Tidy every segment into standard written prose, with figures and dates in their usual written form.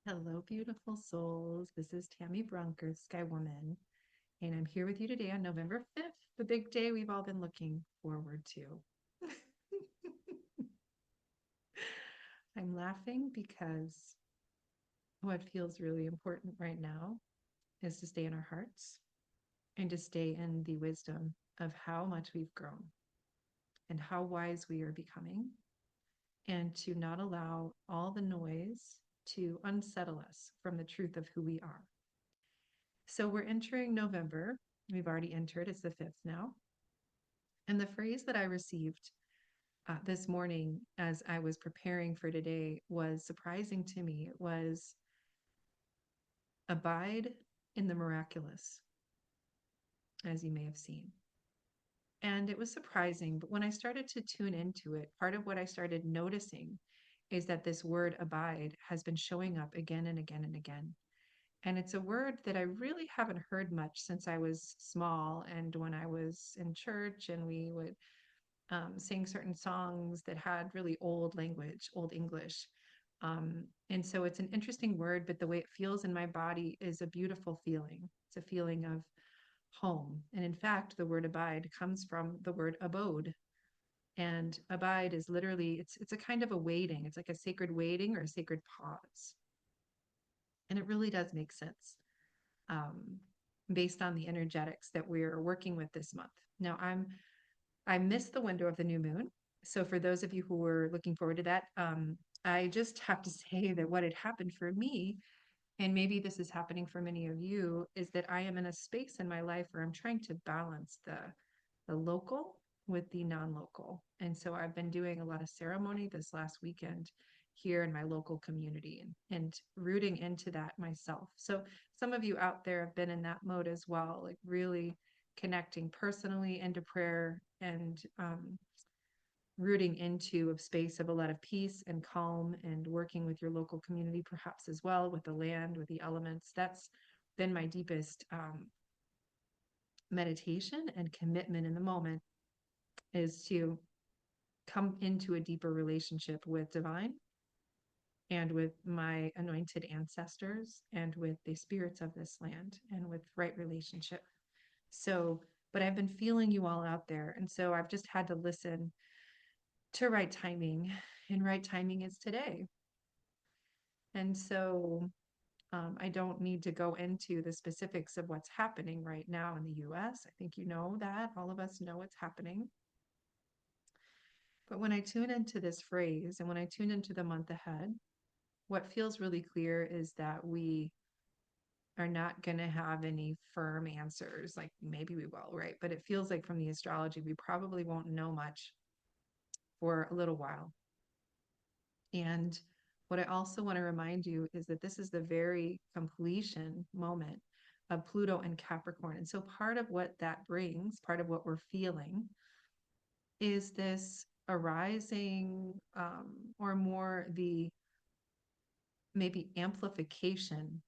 Hello, beautiful souls. This is Tammy Brunker, Sky Woman, and I'm here with you today on November 5th, the big day we've all been looking forward to. I'm laughing because what feels really important right now is to stay in our hearts and to stay in the wisdom of how much we've grown and how wise we are becoming, and to not allow all the noise to unsettle us from the truth of who we are. So we're entering November. We've already entered, it's the 5th now. And the phrase that I received this morning as I was preparing for today was surprising to me. It was abide in the miraculous, as you may have seen. And it was surprising, but when I started to tune into it, part of what I started noticing is that this word abide has been showing up again and again and again. And it's a word that I really haven't heard much since I was small and when I was in church and we would sing certain songs that had really old language, old English. And so it's an interesting word, but the way it feels in my body is a beautiful feeling. It's a feeling of home. And in fact, the word abide comes from the word abode. And abide is literally, it's a kind of a waiting. It's like a sacred waiting or a sacred pause. And it really does make sense um, based on the energetics that we're working with this month. Now, I missed the window of the new moon. So for those of you who were looking forward to that, I just have to say that what had happened for me, and maybe this is happening for many of you, is that I am in a space in my life where I'm trying to balance the local with the non-local. And so I've been doing a lot of ceremony this last weekend here in my local community and rooting into that myself. So some of you out there have been in that mode as well, like really connecting personally into prayer and rooting into a space of a lot of peace and calm and working with your local community perhaps as well, with the land, with the elements. That's been my deepest meditation and commitment in the moment, is to come into a deeper relationship with divine and with my anointed ancestors and with the spirits of this land and with right relationship. So, but I've been feeling you all out there. And so I've just had to listen to right timing, and right timing is today. And so I don't need to go into the specifics of what's happening right now in the US. I think you know that. All of us know what's happening. But when I tune into this phrase and when I tune into the month ahead, what feels really clear is that we are not going to have any firm answers. Like maybe we will, right? But it feels like from the astrology, we probably won't know much for a little while. And what I also want to remind you is that this is the very completion moment of Pluto and Capricorn. And so part of what that brings, part of what we're feeling, is this arising or more the maybe amplification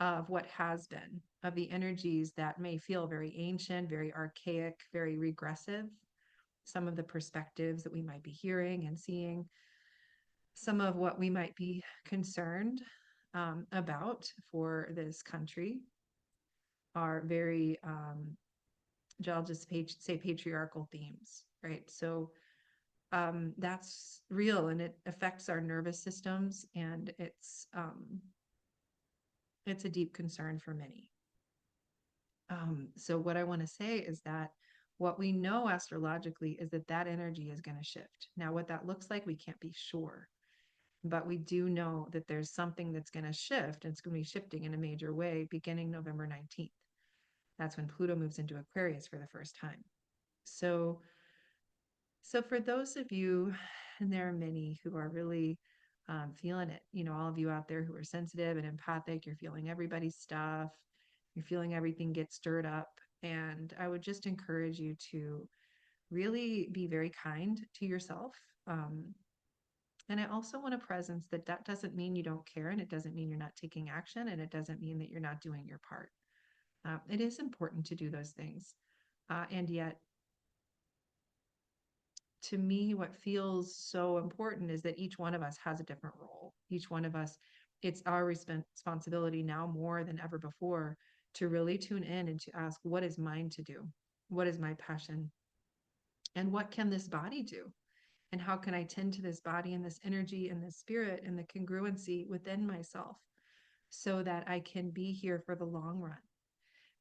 of what has been, of the energies that may feel very ancient, very archaic, very regressive, some of the perspectives that we might be hearing and seeing, some of what we might be concerned about for this country are very, I'll just say patriarchal themes, right? So that's real and it affects our nervous systems, and it's a deep concern for many. So what I want to say is that what we know astrologically is that that energy is going to shift. Now, what that looks like, we can't be sure, but we do know that there's something that's going to shift, and it's going to be shifting in a major way beginning November 19th. That's when Pluto moves into Aquarius for the first time. So, so for those of you, and there are many who are really feeling it, you know, all of you out there who are sensitive and empathic, you're feeling everybody's stuff, you're feeling everything get stirred up. And I would just encourage you to really be very kind to yourself. And I also want a presence that that doesn't mean you don't care, and it doesn't mean you're not taking action, and it doesn't mean that you're not doing your part. It is important to do those things. And yet, to me, what feels so important is that each one of us has a different role. Each one of us it's our responsibility now more than ever before to really tune in and to ask, what is mine to do? What is my passion? And what can this body do? And how can I tend to this body and this energy and this spirit and the congruency within myself so that I can be here for the long run?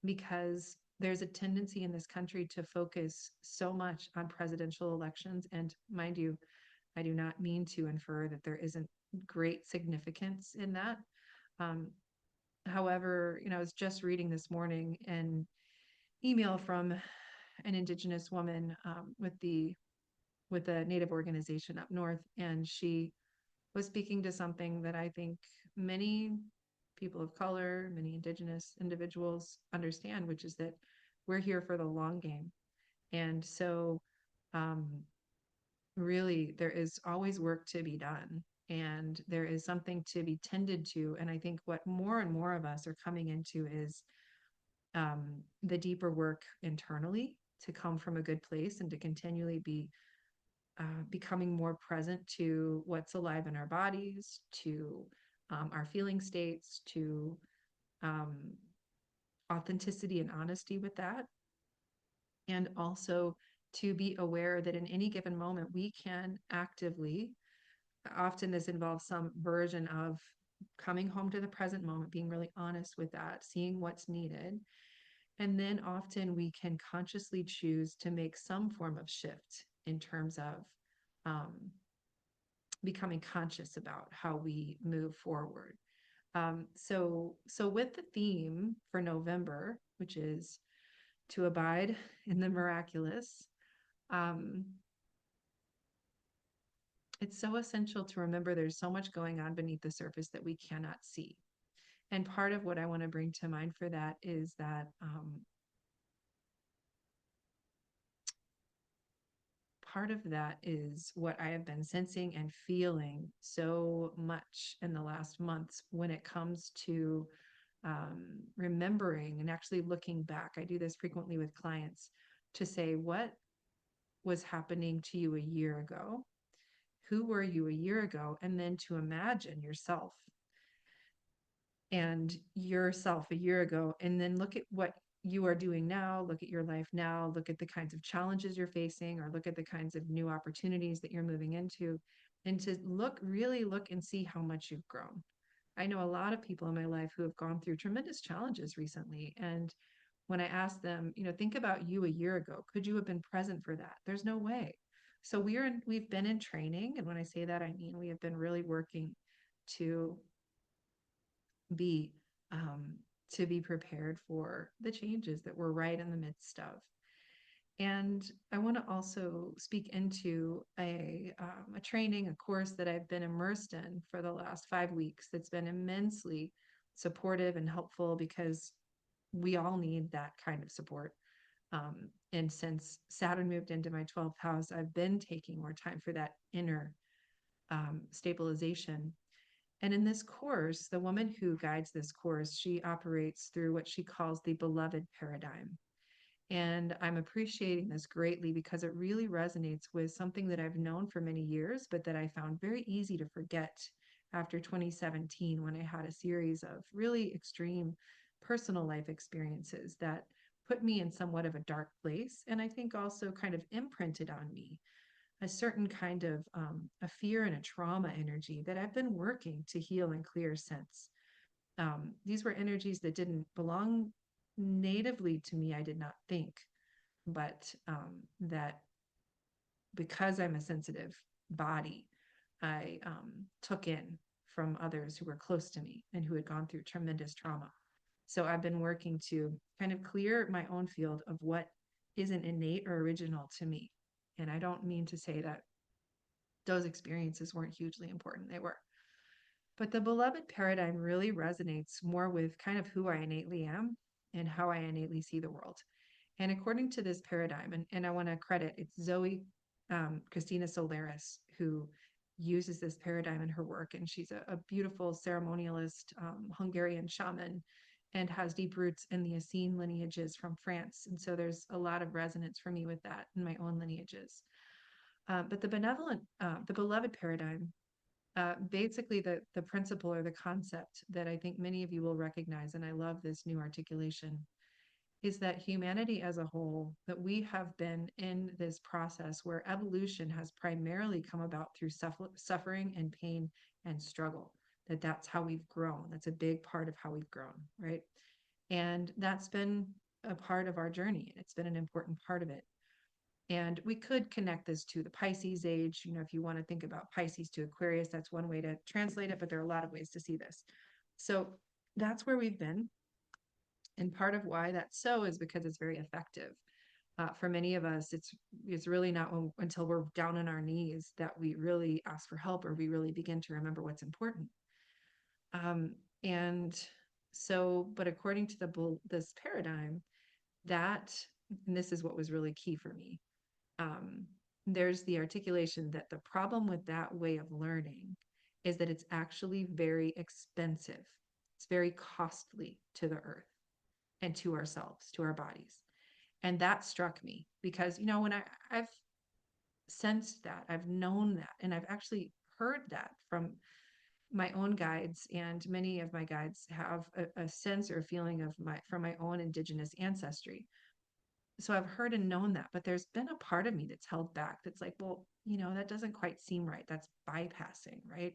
Because there's a tendency in this country to focus so much on presidential elections. And mind you, I do not mean to infer that there isn't great significance in that. Um, However, I was just reading this morning an email from an Indigenous woman with a Native organization up north, and she was speaking to something that I think many people of color, many Indigenous individuals understand, which is that we're here for the long game. And so, um, really, there is always work to be done, and there is something to be tended to. And I think what more and more of us are coming into is the deeper work internally to come from a good place and to continually be becoming more present to what's alive in our bodies, to our feeling states, to um, authenticity and honesty with that. And also to be aware that in any given moment, we can actively, often this involves some version of coming home to the present moment, being really honest with that, seeing what's needed. And then often we can consciously choose to make some form of shift in terms of um, becoming conscious about how we move forward. So with the theme for November, which is to abide in the miraculous, um, it's so essential to remember there's so much going on beneath the surface that we cannot see. And part of what I want to bring to mind for that is that part of that is what I have been sensing and feeling so much in the last months when it comes to remembering and actually looking back. I do this frequently with clients to say, what was happening to you a year ago? Who were you a year ago? And then to imagine yourself a year ago, and then look at what you are doing now, look at your life now, look at the kinds of challenges you're facing, or look at the kinds of new opportunities that you're moving into, and to really look and see how much you've grown. I know a lot of people in my life who have gone through tremendous challenges recently. And when I ask them, think about you a year ago, could you have been present for that? There's no way. So we've been in training. And when I say that, I mean, we have been really working to be um, to be prepared for the changes that we're right in the midst of. And I want to also speak into a training, a course that I've been immersed in for the last 5 weeks that's been immensely supportive and helpful because we all need that kind of support. And since Saturn moved into my 12th house, I've been taking more time for that inner stabilization. And in this course, the woman who guides this course, she operates through what she calls the beloved paradigm. And I'm appreciating this greatly because it really resonates with something that I've known for many years, but that I found very easy to forget after 2017 when I had a series of really extreme personal life experiences that put me in somewhat of a dark place. And I think also kind of imprinted on me a certain kind of a fear and a trauma energy that I've been working to heal and clear since. These were energies that didn't belong natively to me, I did not think, but that because I'm a sensitive body, I took in from others who were close to me and who had gone through tremendous trauma. So I've been working to kind of clear my own field of what isn't innate or original to me. And I don't mean to say that those experiences weren't hugely important. They were. But the beloved paradigm really resonates more with kind of who I innately am and how I innately see the world. And according to this paradigm, and I want to credit, it's Zoe Christina Solaris who uses this paradigm in her work. And she's a beautiful ceremonialist, Hungarian shaman, and has deep roots in the Essene lineages from France. And so there's a lot of resonance for me with that in my own lineages. But the beloved paradigm Basically, the principle or the concept that I think many of you will recognize, and I love this new articulation, is that humanity as a whole, that we have been in this process where evolution has primarily come about through suffering and pain and struggle, that's how we've grown. That's a big part of how we've grown, right? And that's been a part of our journey. It's been an important part of it. And we could connect this to the Pisces age. You know, if you want to think about Pisces to Aquarius, that's one way to translate it, but there are a lot of ways to see this. So that's where we've been. And part of why that's so is because it's very effective. For many of us, it's really not until we're down on our knees that we really ask for help or we really begin to remember what's important. And so, but according to this paradigm, that, and this is what was really key for me, um, there's the articulation that the problem with that way of learning is that it's actually very expensive. It's very costly to the earth and to ourselves, to our bodies. And that struck me because, you know, when I've sensed that, I've known that, and I've actually heard that from my own guides, and many of my guides have a sense or a feeling of from my own indigenous ancestry. So I've heard and known that, but there's been a part of me that's held back. That's like, well, you know, that doesn't quite seem right. That's bypassing, right?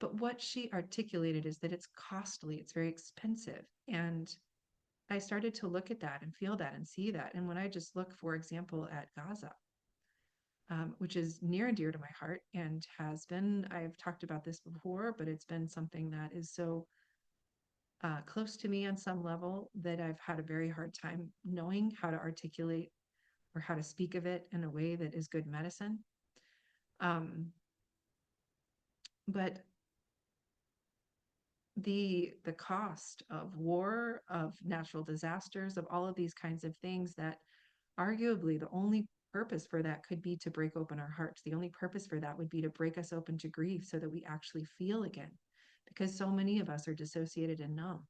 But what she articulated is that it's costly, it's very expensive. And I started to look at that and feel that and see that. And when I just look, for example, at Gaza, which is near and dear to my heart and has been, I've talked about this before, but it's been something that is so close to me on some level that I've had a very hard time knowing how to articulate or how to speak of it in a way that is good medicine. But the cost of war, of natural disasters, of all of these kinds of things that arguably the only purpose for that could be to break open our hearts. The only purpose for that would be to break us open to grief so that we actually feel again, because so many of us are dissociated and numb.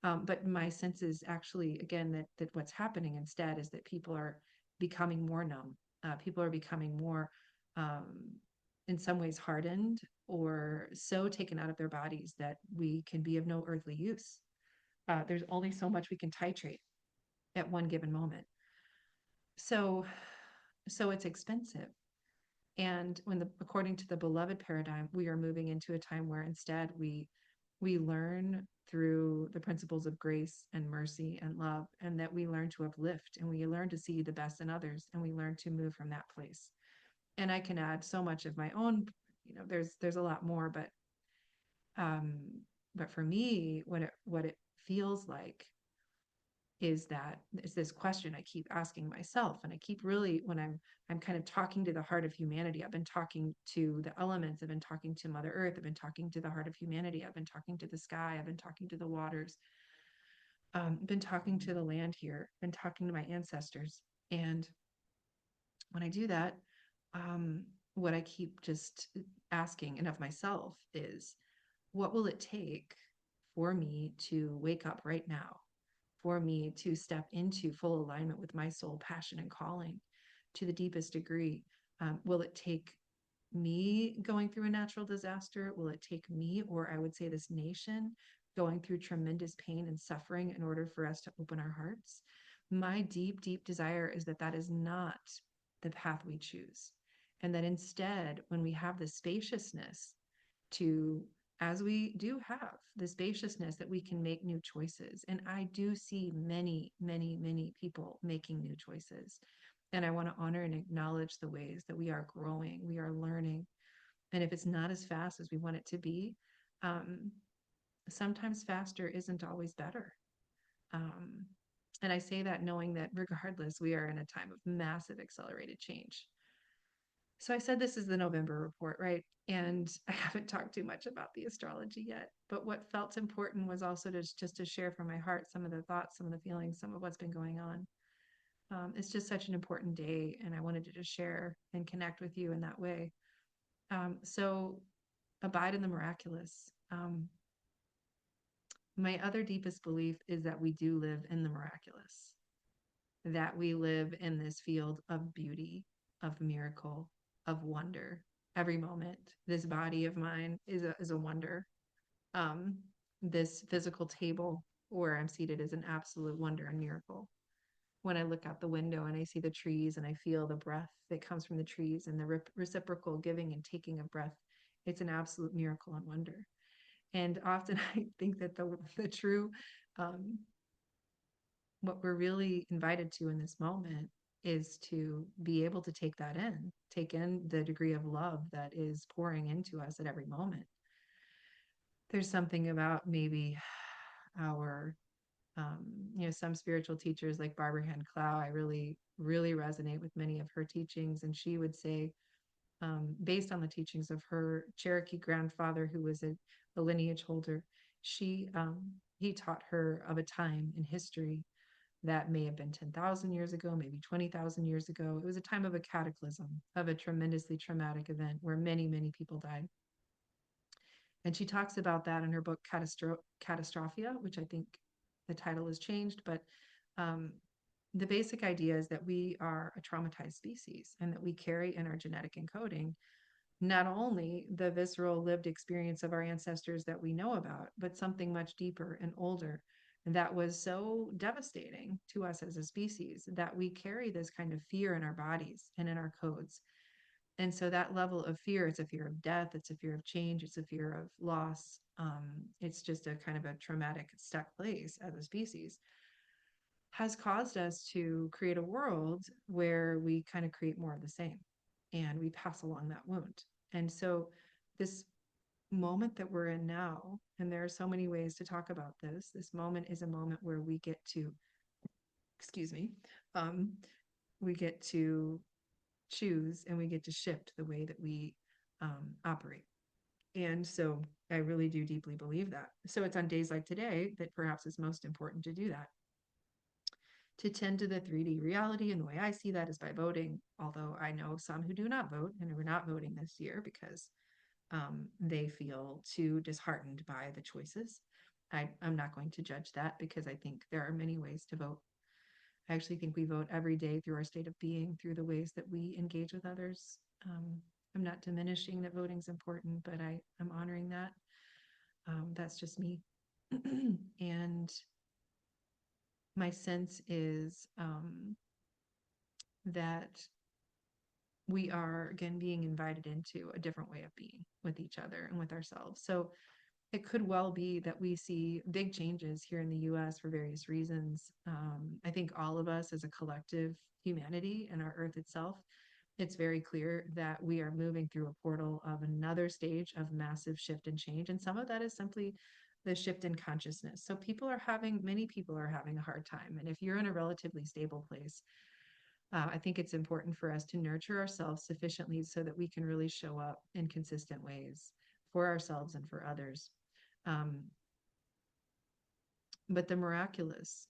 But my sense is actually, again, that what's happening instead is that people are becoming more numb. People are becoming more, in some ways, hardened or so taken out of their bodies that we can be of no earthly use. There's only so much we can titrate at one given moment. So, so it's expensive. And according to the beloved paradigm, we are moving into a time where instead we learn through the principles of grace and mercy and love, and that we learn to uplift and we learn to see the best in others, and we learn to move from that place. And I can add so much of my own, you know, there's a lot more, um, but for me, what it feels like is that it's this question I keep asking myself, and I keep really, when I'm kind of talking to the heart of humanity. I've been talking to the elements, I've been talking to Mother Earth, I've been talking to the heart of humanity, I've been talking to the sky, I've been talking to the waters, been talking to the land here, been talking to my ancestors. And when I do that, um, what I keep just asking, and of myself, is what will it take for me to wake up right now, for me to step into full alignment with my soul, passion, and calling to the deepest degree? Will it take me going through a natural disaster? Will it take me, or I would say this nation, going through tremendous pain and suffering in order for us to open our hearts? My deep, deep desire is that that is not the path we choose. And that instead, when we have the spaciousness to, as we do have the spaciousness, that we can make new choices. And I do see many, many, many people making new choices. And I want to honor and acknowledge the ways that we are growing, we are learning. And if it's not as fast as we want it to be, um, sometimes faster isn't always better. Um, and I say that knowing that regardless, we are in a time of massive accelerated change. So I said this is the November report, right? And I haven't talked too much about the astrology yet, but what felt important was also to just to share from my heart some of the thoughts, some of the feelings, some of what's been going on. It's just such an important day, and I wanted to just share and connect with you in that way. So abide in the miraculous. My other deepest belief is that we do live in the miraculous, that we live in this field of beauty, of miracle, of wonder. every moment. This body of mine is a wonder. Um, this physical table where I'm seated is an absolute wonder and miracle. When I look out the window and I see the trees and I feel the breath that comes from the trees and the reciprocal giving and taking of breath, it's an absolute miracle and wonder. And often I think that the true um, what we're really invited to in this moment is to be able to take in the degree of love that is pouring into us at every moment. There's something about maybe our, um, some spiritual teachers like Barbara Hand Clow. I really, really resonate with many of her teachings. And she would say, based on the teachings of her Cherokee grandfather, who was a lineage holder, he taught her of a time in history that may have been 10,000 years ago, maybe 20,000 years ago. It was a time of a cataclysm, of a tremendously traumatic event where many, many people died. And she talks about that in her book, Catastrophia, which I think the title has changed. But um, the basic idea is that we are a traumatized species and that we carry in our genetic encoding not only the visceral lived experience of our ancestors that we know about, but something much deeper and older that was so devastating to us as a species that we carry this kind of fear in our bodies and in our codes. And so that level of fear, it's a fear of death, it's a fear of change, it's a fear of loss. It's just a kind of a traumatic stuck place as a species, has caused us to create a world where we kind of create more of the same and we pass along that wound. And so this moment that we're in now, and there are so many ways to talk about this moment is a moment where we get to, excuse me, um, we get to choose and we get to shift the way that we operate. And so I really do deeply believe that. So it's on days like today that perhaps it's most important to do that, to tend to the 3D reality. And the way I see that is by voting, although I know some who do not vote and are not voting this year because they feel too disheartened by the choices. I'm not going to judge that because I think there are many ways to vote. I actually think we vote every day through our state of being, through the ways that we engage with others. I'm not diminishing that voting is important, but I'm honoring that. That's just me. And my sense is that we are, again, being invited into a different way of being with each other and with ourselves. So it could well be that we see big changes here in the US for various reasons. I think all of us as a collective humanity and our earth itself, it's very clear that we are moving through a portal of another stage of massive shift and change. And some of that is simply the shift in consciousness. So many people are having a hard time. And if you're in a relatively stable place, I think it's important for us to nurture ourselves sufficiently so that we can really show up in consistent ways for ourselves and for others. Um, but the miraculous,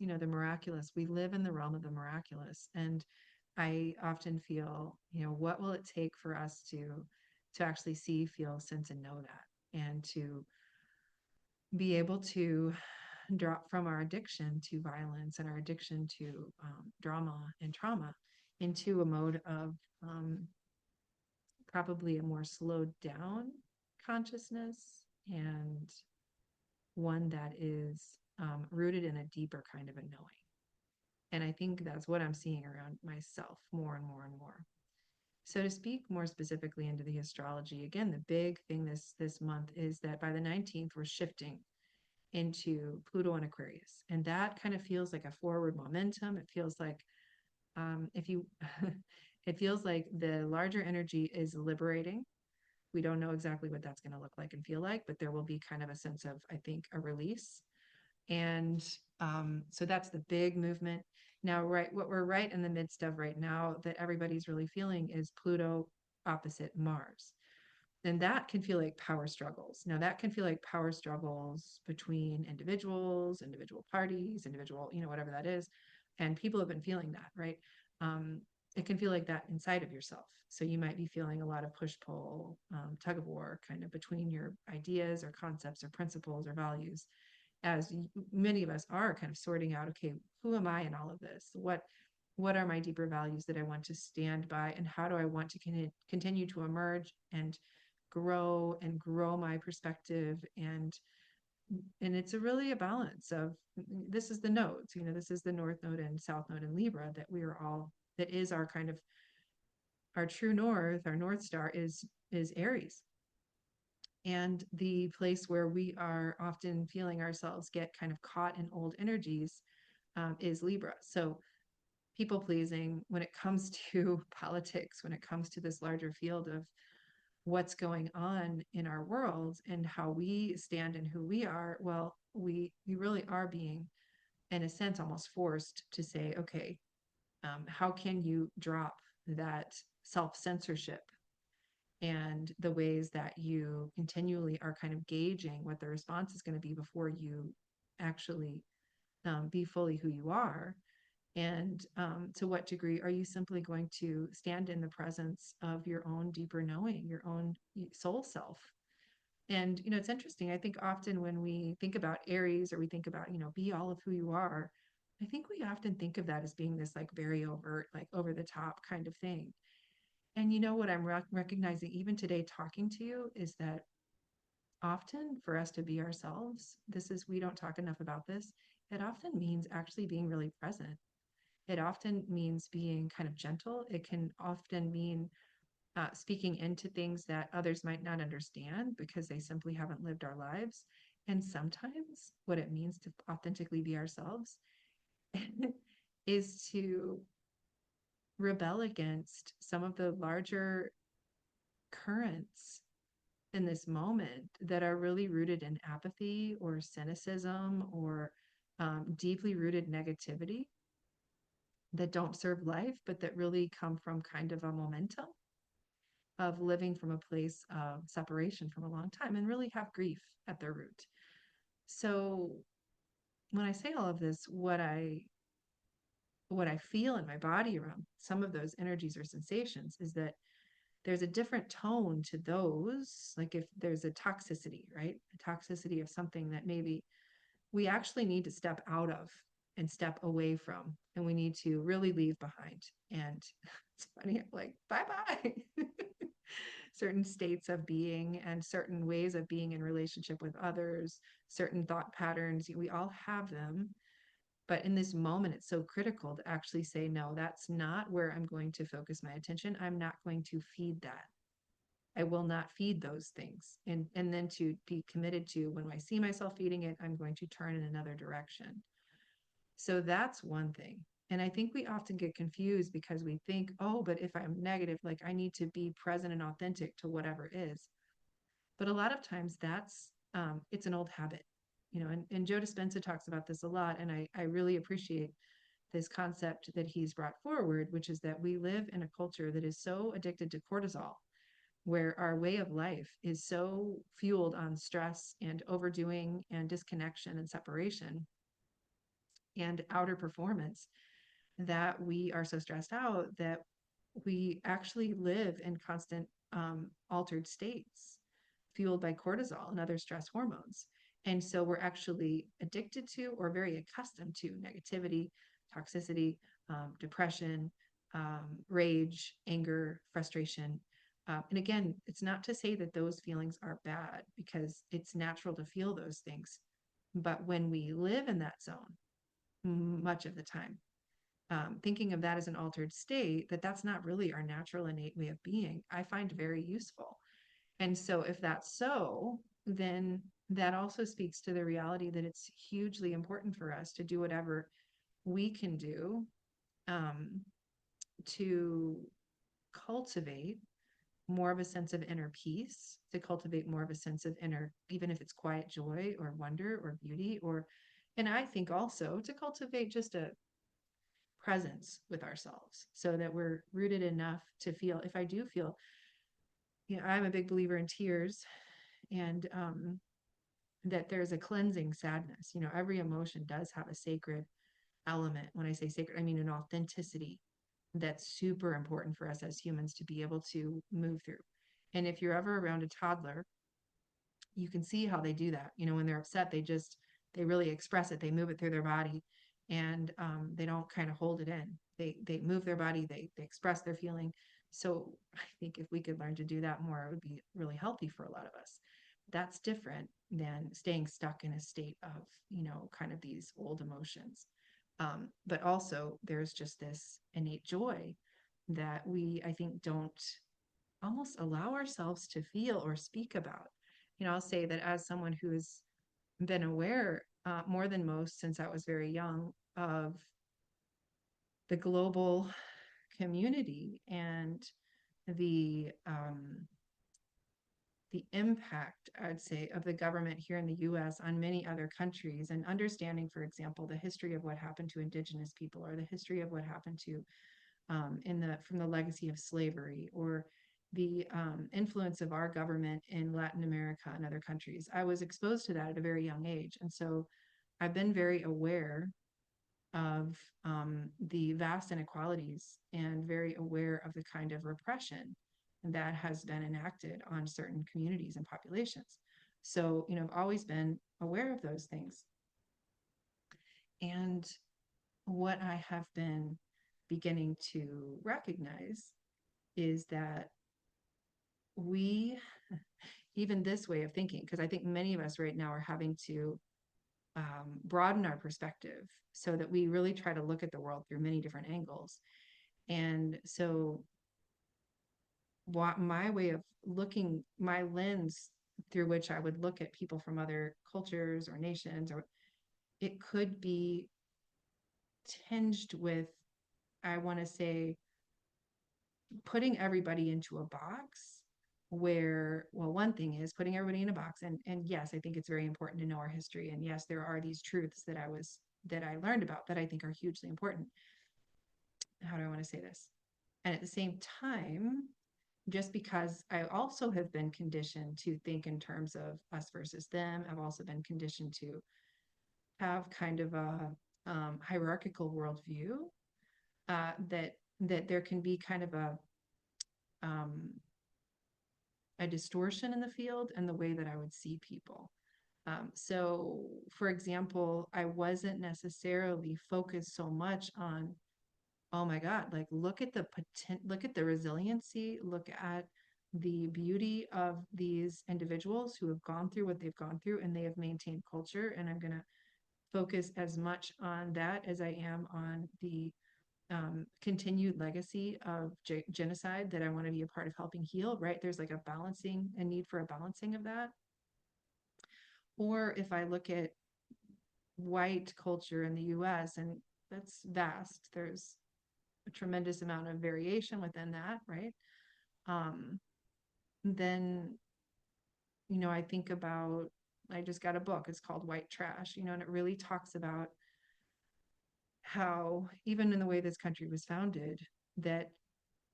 we live in the realm of the miraculous. And I often feel, what will it take for us to actually see, feel, sense, and know that, and to be able to drop from our addiction to violence and our addiction to drama and trauma into a mode of probably a more slowed down consciousness, and one that is rooted in a deeper kind of a knowing. And I think that's what I'm seeing around myself more and more and more. So to speak more specifically into the astrology, again, the big thing this month is that by the 19th, we're shifting into Pluto and Aquarius. And that kind of feels like a forward momentum. It feels like if you it feels like the larger energy is liberating. We don't know exactly what that's going to look like and feel like, but there will be kind of a sense of, I think, a release. And so that's the big movement. Now, what we're right in the midst of right now that everybody's really feeling is Pluto opposite Mars. And that can feel like power struggles. Now, that can feel like power struggles between individuals, individual parties, individual, whatever that is. And people have been feeling that, right? Um, it can feel like that inside of yourself. So you might be feeling a lot of push pull, tug of war kind of between your ideas or concepts or principles or values, as many of us are kind of sorting out, okay, who am I in all of this? what are my deeper values that I want to stand by, and how do I want to continue to emerge and grow my perspective. And it's a really a balance of, this is the nodes, this is the north node and south node in Libra, that we are all, that is our kind of our true north, our north star is Aries. And the place where we are often feeling ourselves get kind of caught in old energies is Libra. So people pleasing, when it comes to politics, when it comes to this larger field of what's going on in our world and how we stand and who we are, well, we really are being, in a sense, almost forced to say, okay, how can you drop that self-censorship and the ways that you continually are kind of gauging what the response is going to be before you actually be fully who you are. And to what degree are you simply going to stand in the presence of your own deeper knowing, your own soul self? And, it's interesting. I think often when we think about Aries, or we think about, be all of who you are, I think we often think of that as being this like very overt, like over the top kind of thing. And what I'm recognizing even today talking to you is that often for us to be ourselves, we don't talk enough about this. It often means actually being really present. It often means being kind of gentle. It can often mean speaking into things that others might not understand because they simply haven't lived our lives. And sometimes what it means to authentically be ourselves is to rebel against some of the larger currents in this moment that are really rooted in apathy or cynicism or deeply rooted negativity that don't serve life, but that really come from kind of a momentum of living from a place of separation from a long time and really have grief at their root. So when I say all of this, what I feel in my body around some of those energies or sensations is that there's a different tone to those. Like if there's a toxicity, right? A toxicity of something that maybe we actually need to step out of and step away from, and we need to really leave behind. And it's funny, I'm like, bye bye. Certain states of being and certain ways of being in relationship with others, certain thought patterns, we all have them. But in this moment, it's so critical to actually say, no, that's not where I'm going to focus my attention. I'm not going to feed that. I will not feed those things. And then to be committed to, when I see myself feeding it, I'm going to turn in another direction. So that's one thing. And I think we often get confused because we think, oh, but if I'm negative, like I need to be present and authentic to whatever is. But a lot of times it's an old habit, and Joe Dispenza talks about this a lot. And I really appreciate this concept that he's brought forward, which is that we live in a culture that is so addicted to cortisol, where our way of life is so fueled on stress and overdoing and disconnection and separation and outer performance, that we are so stressed out that we actually live in constant altered states fueled by cortisol and other stress hormones. And so we're actually addicted to or very accustomed to negativity, toxicity, depression, rage, anger, frustration. And again, it's not to say that those feelings are bad, because it's natural to feel those things. But when we live in that zone, much of the time, thinking of that as an altered state, that's not really our natural innate way of being, I find very useful. And so if that's so, then that also speaks to the reality that it's hugely important for us to do whatever we can do um, to cultivate more of a sense of inner peace, to cultivate more of a sense of inner, even if it's quiet joy or wonder or beauty, and I think also to cultivate just a presence with ourselves so that we're rooted enough to feel, if I do feel, I'm a big believer in tears, and that there's a cleansing sadness. Every emotion does have a sacred element. When I say sacred, I mean an authenticity that's super important for us as humans to be able to move through. And if you're ever around a toddler, you can see how they do that. When they're upset, they really express it. They move it through their body. and they don't kind of hold it in. They move their body, they express their feeling. So I think if we could learn to do that more, it would be really healthy for a lot of us. That's different than staying stuck in a state of, kind of these old emotions. But also, there's just this innate joy that we, I think, don't almost allow ourselves to feel or speak about. I'll say that as someone who has been aware more than most since I was very young of the global community and the um, the impact, I'd say, of the government here in the US on many other countries, and understanding, for example, the history of what happened to indigenous people, or the history of what happened to in the from the legacy of slavery, or the influence of our government in Latin America and other countries. I was exposed to that at a very young age. And so I've been very aware of the vast inequalities and very aware of the kind of repression that has been enacted on certain communities and populations. So, I've always been aware of those things. And what I have been beginning to recognize is that we, even this way of thinking, because I think many of us right now are having to broaden our perspective so that we really try to look at the world through many different angles. And so, what my way of looking, my lens through which I would look at people from other cultures or nations, or it could be tinged with, I want to say, putting everybody into a box where, well, one thing is putting everybody in a box. And yes, I think it's very important to know our history. And yes, there are these truths that I learned about that I think are hugely important. How do I want to say this? And at the same time, just because I also have been conditioned to think in terms of us versus them, I've also been conditioned to have kind of a hierarchical worldview, that there can be kind of um, a distortion in the field and the way that I would see people. So, for example, I wasn't necessarily focused so much on, oh my God, like look at the resiliency, look at the beauty of these individuals who have gone through what they've gone through and they have maintained culture. And I'm going to focus as much on that as I am on the continued legacy of genocide that I want to be a part of helping heal, right? There's like a need for a balancing of that. Or if I look at white culture in the US, and that's vast, there's a tremendous amount of variation within that, right? Um, then, I think about, I just got a book, it's called White Trash, and it really talks about how, even in the way this country was founded, that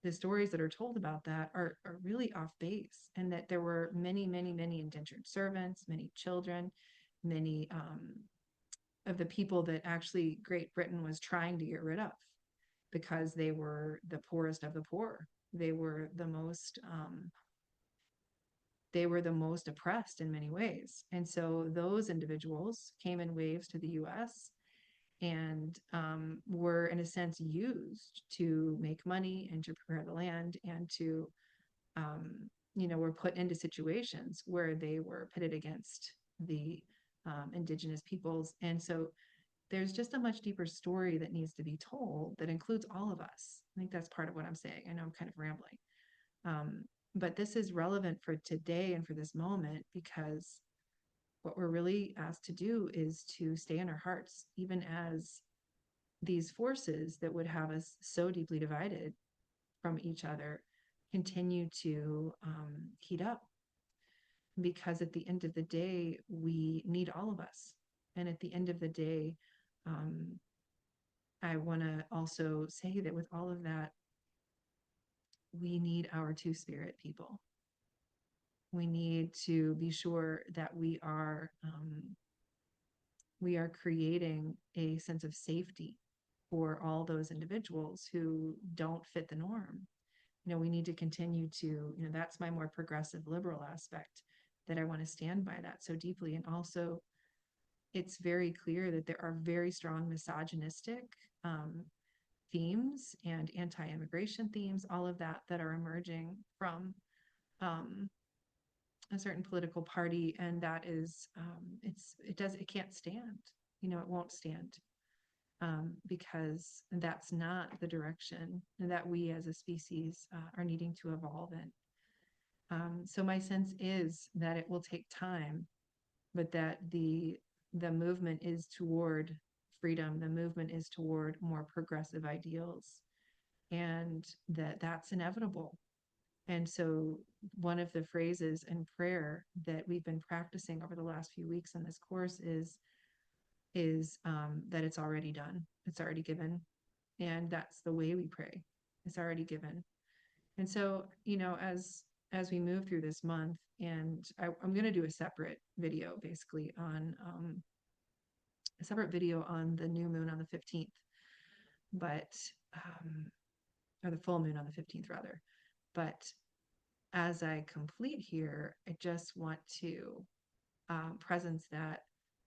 the stories that are told about that are really off base, and that there were many, many, many indentured servants, many children, many of the people that actually Great Britain was trying to get rid of because they were the poorest of the poor. They were the most oppressed in many ways. And so those individuals came in waves to the US and were, in a sense, used to make money and to prepare the land and to, were put into situations where they were pitted against the indigenous peoples. And so there's just a much deeper story that needs to be told that includes all of us. I think that's part of what I'm saying. I know I'm kind of rambling. But this is relevant for today and for this moment, because what we're really asked to do is to stay in our hearts, even as these forces that would have us so deeply divided from each other continue to heat up. Because at the end of the day, we need all of us. And at the end of the day, um, I want to also say that with all of that, we need our two spirit people. We need to be sure that we are creating a sense of safety for all those individuals who don't fit the norm. We need to continue to, that's my more progressive liberal aspect, that I want to stand by that so deeply. And also it's very clear that there are very strong misogynistic um, themes and anti-immigration themes, all of that that are emerging from um, a certain political party, and that is it can't stand. It won't stand, because that's not the direction that we as a species are needing to evolve in. So my sense is that it will take time, but that the movement is toward freedom. The movement is toward more progressive ideals, and that's inevitable. And so one of the phrases in prayer that we've been practicing over the last few weeks in this course is that it's already done. It's already given. And that's the way we pray. It's already given. And so, as we move through this month, and I'm going to do a separate video basically on a separate video on the new moon on the 15th, but or the full moon on the 15th rather. But as I complete here, I just want to presence that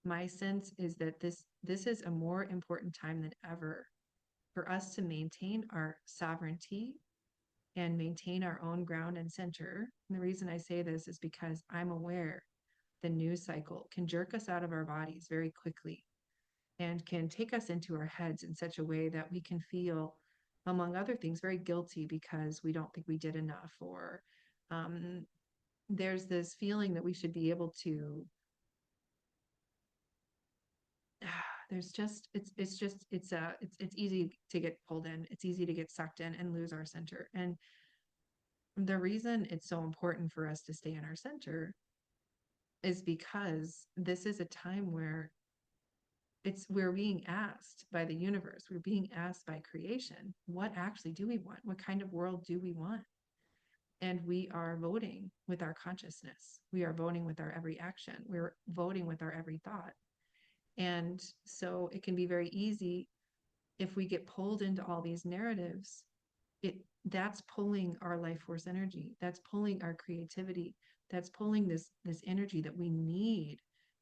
my sense is that this is a more important time than ever for us to maintain our sovereignty and maintain our own ground and center. And the reason I say this is because I'm aware the news cycle can jerk us out of our bodies very quickly and can take us into our heads in such a way that we can feel, among other things, very guilty because we don't think we did enough, or um, there's this feeling that we should be able to there's just it's easy to get pulled in, it's easy to get sucked in and lose our center. And the reason it's so important for us to stay in our center is because this is a time where we're being asked by the universe, we're being asked by creation, what actually do we want, what kind of world do we want? And we are voting with our consciousness, we are voting with our every action, we're voting with our every thought. And so it can be very easy, if we get pulled into all these narratives, that's pulling our life force energy, that's pulling our creativity, that's pulling this energy that we need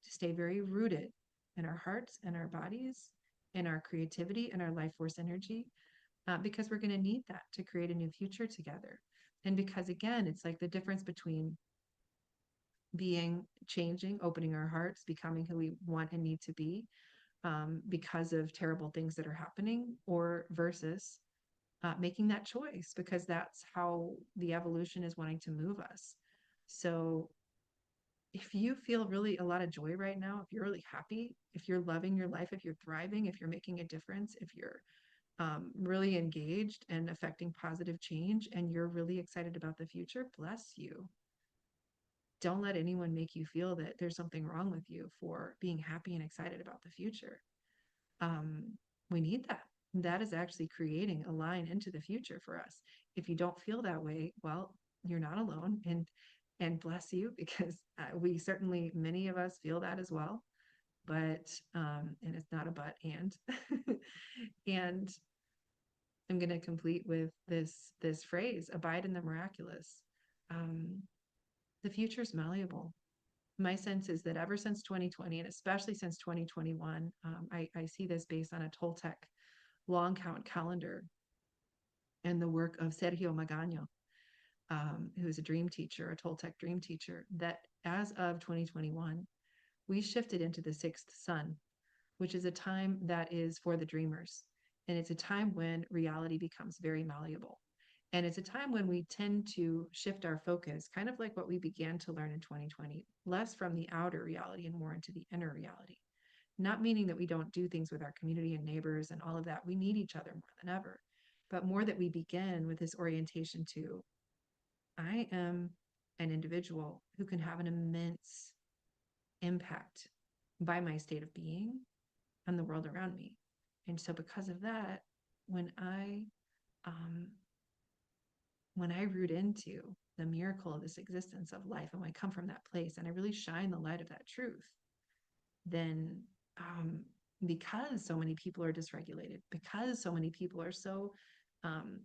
to stay very rooted in our hearts and our bodies, in our creativity and our life force energy, because we're going to need that to create a new future together. And because, again, it's like the difference between changing, opening our hearts, becoming who we want and need to be, because of terrible things that are happening, or versus making that choice because that's how the evolution is wanting to move us. So if you feel really a lot of joy right now, if you're really happy, if you're loving your life, if you're thriving, if you're making a difference, if you're really engaged and affecting positive change, and you're really excited about the future, bless you. Don't let anyone make you feel that there's something wrong with you for being happy and excited about the future. um, we need that. That is actually creating a line into the future for us. If you don't feel that way, well, you're not alone, and bless you, because we certainly, many of us feel that as well. But and it's not a but and and I'm going to complete with this phrase: abide in the miraculous. um, the future is malleable. My sense is that ever since 2020, and especially since 2021, I see this based on a Toltec long count calendar and the work of Sergio Magano, who is a dream teacher, a Toltec dream teacher, that as of 2021, we shifted into the sixth sun, which is a time that is for the dreamers. And it's a time when reality becomes very malleable. And it's a time when we tend to shift our focus, kind of like what we began to learn in 2020, less from the outer reality and more into the inner reality. Not meaning that we don't do things with our community and neighbors and all of that. We need each other more than ever, but more that we begin with this orientation to, I am an individual who can have an immense impact by my state of being on the world around me. And so because of that, when I um, when I root into the miracle of this existence of life, and when I come from that place and I really shine the light of that truth, then because so many people are dysregulated, because so many people are so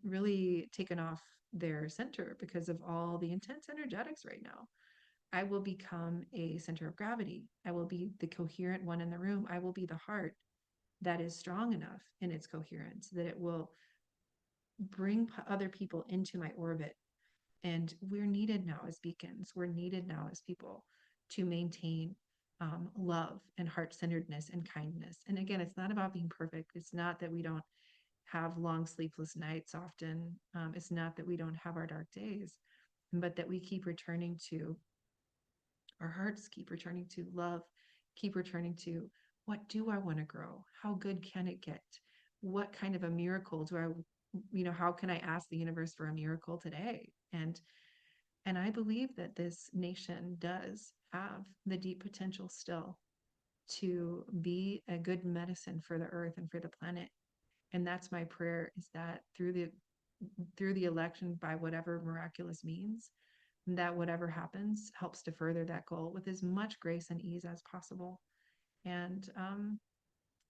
really taken off their center because of all the intense energetics right now, I will become a center of gravity. I will be the coherent one in the room. I will be the heart that is strong enough in its coherence that it will bring other people into my orbit. And we're needed now as beacons. We're needed now as people to maintain love and heart centeredness and kindness. And again, it's not about being perfect. It's not that we don't have long, sleepless nights often. It's not that we don't have our dark days, but that we keep returning to our hearts, keep returning to love, keep returning to what do I want to grow? How good can it get? What kind of a miracle do I, how can I ask the universe for a miracle today? And I believe that this nation does have the deep potential still to be a good medicine for the earth and for the planet. And that's my prayer, is that through the election, by whatever miraculous means, that whatever happens helps to further that goal with as much grace and ease as possible. And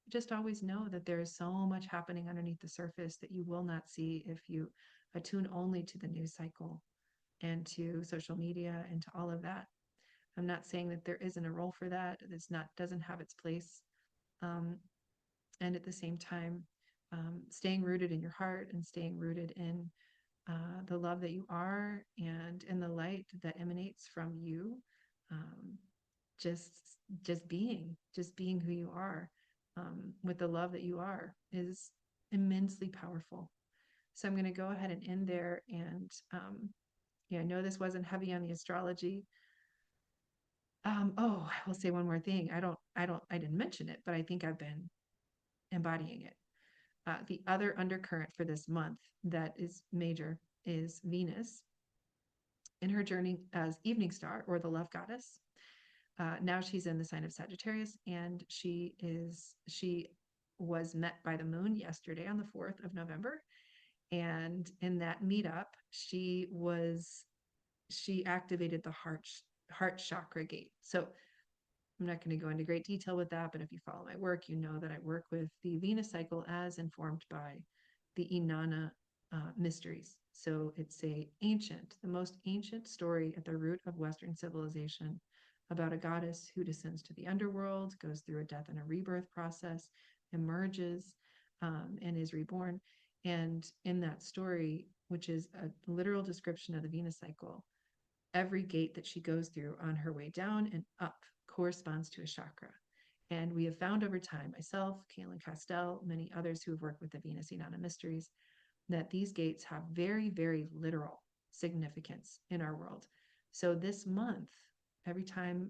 just always know that there is so much happening underneath the surface that you will not see if you attune only to the news cycle and to social media and to all of that. I'm not saying that there isn't a role for that. It's not, doesn't have its place. Um, and at the same time, staying rooted in your heart and staying rooted in the love that you are and in the light that emanates from you. Um, just being who you are, with the love that you are, is immensely powerful. So I'm going to go ahead and end there. And yeah, I know this wasn't heavy on the astrology. Oh, I will say one more thing. I didn't mention it, but I think I've been embodying it. The other undercurrent for this month that is major is Venus in her journey as evening star, or the love goddess. Now she's in the sign of Sagittarius, and she was met by the moon yesterday on the 4th of November. And in that meetup, she activated the heart chakra gate. So I'm not going to go into great detail with that, but if you follow my work, you know that I work with the Venus cycle as informed by the Inanna mysteries. So it's the most ancient story at the root of Western civilization, about a goddess who descends to the underworld, goes through a death and a rebirth process, emerges, and is reborn. And in that story, which is a literal description of the Venus cycle, every gate that she goes through on her way down and up corresponds to a chakra. And we have found over time, myself, Kaylin Castell, many others who have worked with the Venus Inanna mysteries, that these gates have very, very literal significance in our world. So this month, every time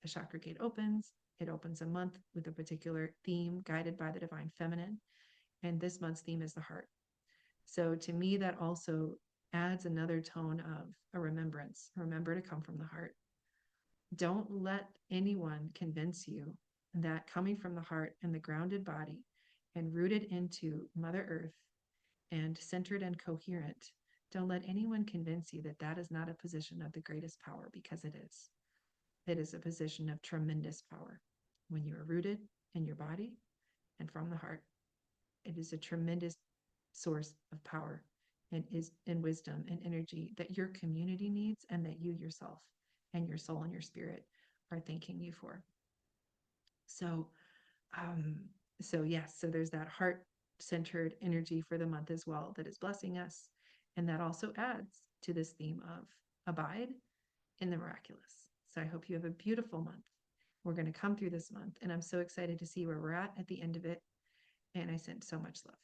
a chakra gate opens, it opens a month with a particular theme guided by the divine feminine. And this month's theme is the heart. So to me, that also adds another tone of a remembrance. Remember to come from the heart. Don't let anyone convince you that coming from the heart and the grounded body and rooted into Mother Earth and centered and coherent, don't let anyone convince you that that is not a position of the greatest power, because it is. It is a position of tremendous power. When you are rooted in your body and from the heart, it is a tremendous source of power and wisdom and energy that your community needs, and that you yourself and your soul and your spirit are thanking you for. So, um, yes, so there's that heart centered energy for the month as well that is blessing us. And that also adds to this theme of abide in the miraculous. So I hope you have a beautiful month. We're going to come through this month, and I'm so excited to see where we're at the end of it. And I send so much love.